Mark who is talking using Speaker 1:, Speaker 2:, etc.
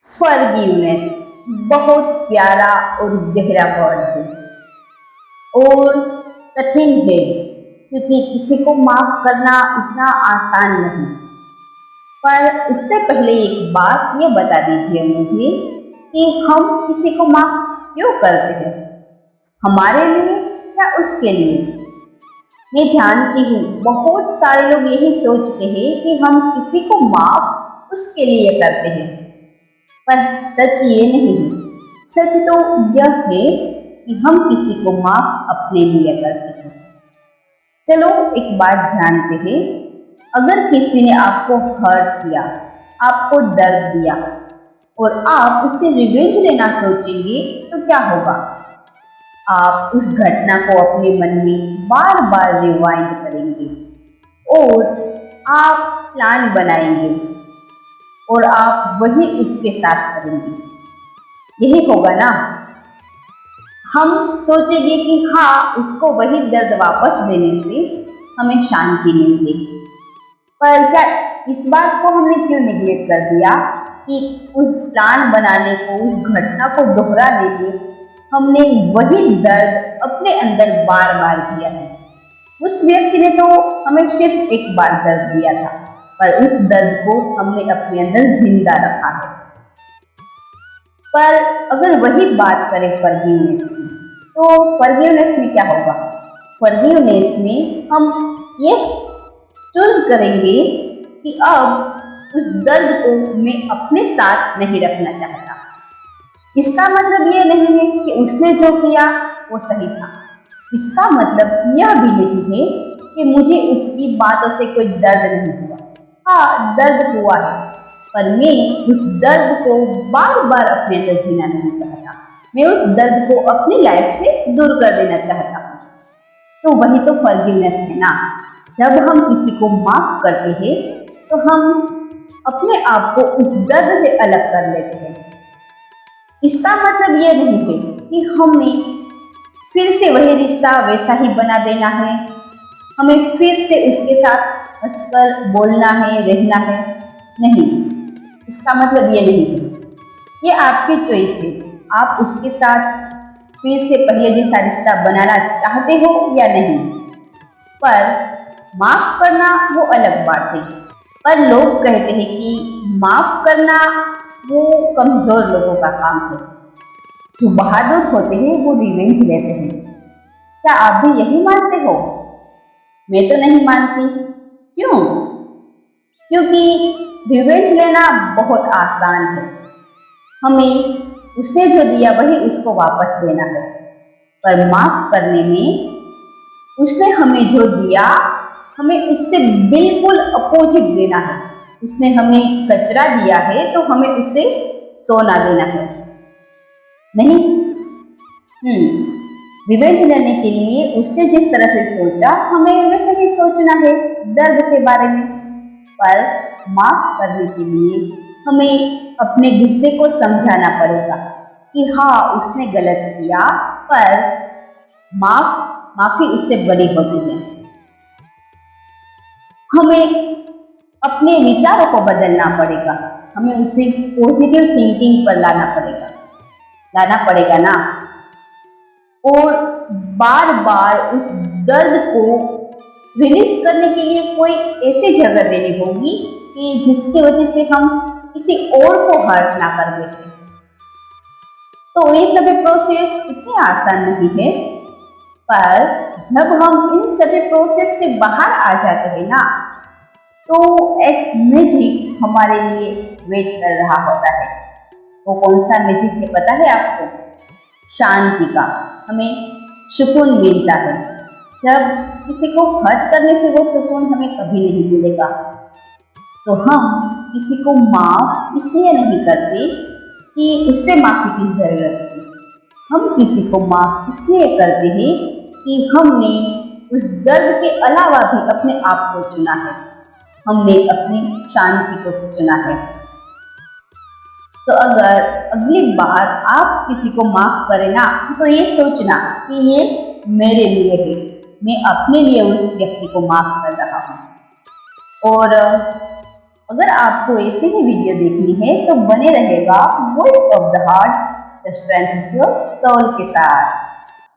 Speaker 1: Forgiveness बहुत प्यारा और गहरा वर्ड है और कठिन है, क्योंकि किसी को माफ करना इतना आसान नहीं। पर उससे पहले एक बात ये बता दीजिए मुझे कि हम किसी को माफ क्यों करते हैं, हमारे लिए या उसके लिए। मैं जानती हूँ बहुत सारे लोग यही सोचते हैं कि हम किसी को माफ उसके लिए करते हैं, पर सच ये नहीं है। सच तो यह है कि हम किसी को माफ अपने लिए करते हैं। चलो एक बात जानते हैं, अगर किसी ने आपको हर्ट किया, आपको दर्द दिया और आप उससे रिवेंज लेना सोचेंगे तो क्या होगा? आप उस घटना को अपने मन में बार बार रिवाइंड करेंगे और आप प्लान बनाएंगे और आप वही उसके साथ करेंगे। यही होगा ना? हम सोचेंगे कि हाँ, उसको वही दर्द वापस देने से हमें शांति मिलेगी। पर क्या इस बात को हमने क्यों निगलेक्ट कर दिया कि उस प्लान बनाने को, उस घटना को दोहराने के हमने वही दर्द अपने अंदर बार बार किया है। उस व्यक्ति ने तो हमें सिर्फ एक बार दर्द दिया था, पर उस दर्द को हमने अपने अंदर जिंदा रखा है। पर अगर वही बात करें फॉरगिवनेस की, तो फॉरगिवनेस में क्या होगा? फॉरगिवनेस में हम ये चूज करेंगे कि अब उस दर्द को मैं अपने साथ नहीं रखना चाहता। इसका मतलब ये नहीं है कि उसने जो किया वो सही था। इसका मतलब यह भी नहीं है कि मुझे उसकी बातों से कोई दर्द नहीं हुआ। हाँ, दर्द हुआ है, पर मैं उस दर्द को बार बार अपने अंदर जीना नहीं चाहता। मैं उस दर्द को अपनी लाइफ से दूर कर देना चाहता हूँ। तो वही तो फॉरगिवनेस है ना। जब हम किसी को माफ करते हैं तो हम अपने आप को उस दर्द से अलग कर लेते हैं। इसका मतलब ये नहीं है कि हमें फिर से वही रिश्ता वैसा ही बना देना है, हमें फिर से उसके साथ हंसकर बोलना है, रहना है। नहीं, इसका मतलब ये नहीं है। ये आपकी चॉइस है, आप उसके साथ फिर से पहले जैसा रिश्ता बनाना चाहते हो या नहीं। पर माफ करना वो अलग बात है। पर लोग कहते हैं कि माफ करना वो कमजोर लोगों का काम है। जो बहादुर होते हैं वो रिवेंज लेते हैं। क्या आप भी यही मानते हो? मैं तो नहीं मानती। क्यों? क्योंकि रिवेंज लेना बहुत आसान है। हमें उसने जो दिया वही उसको वापस देना है। पर माफ करने में उसने हमें जो दिया, हमें उससे बिल्कुल अपोजिट देना है। उसने हमें कचरा दिया है तो हमें उसे सोना देना है, नहीं? रिवेंज लेने के लिए उसने जिस तरह से सोचा, हमें वैसे ही सोचना है दर्द के बारे में। पर माफ करने के लिए हमें अपने गुस्से को समझाना पड़ेगा कि हाँ, उसने गलत किया, पर माफी उससे बड़ी होती है। हमें अपने विचारों को बदलना पड़ेगा, हमें उसे पॉजिटिव थिंकिंग पर लाना पड़ेगा ना। और बार बार उस दर्द को रिलीज करने के लिए कोई ऐसी जगह देनी होगी कि जिसकी वजह से हम किसी और को हर्ट ना कर देते। तो ये सभी प्रोसेस इतनी आसान नहीं है, पर जब हम इन सभी प्रोसेस से बाहर आ जाते हैं ना, तो एक मैजिक हमारे लिए वेट कर रहा होता है। वो कौन सा मैजिक है पता है आपको? शांति का। हमें सुकून मिलता है। जब किसी को हर्ट करने से वो सुकून हमें कभी नहीं मिलेगा। तो हम किसी को माफ इसलिए नहीं करते कि उससे माफी की जरूरत है। हम किसी को माफ इसलिए करते हैं कि हमने उस दर्द के अलावा भी अपने आप को चुना है, हमने अपनी शांति को चुना है। तो अगर अगली बार आप किसी को माफ करें ना, तो ये सोचना कि ये मेरे लिए है, मैं अपने लिए उस व्यक्ति को माफ कर रहा हूँ। और अगर आपको ऐसे ही वीडियो देखनी है तो बने रहेगा voice of the heart, the strength of your soul के साथ।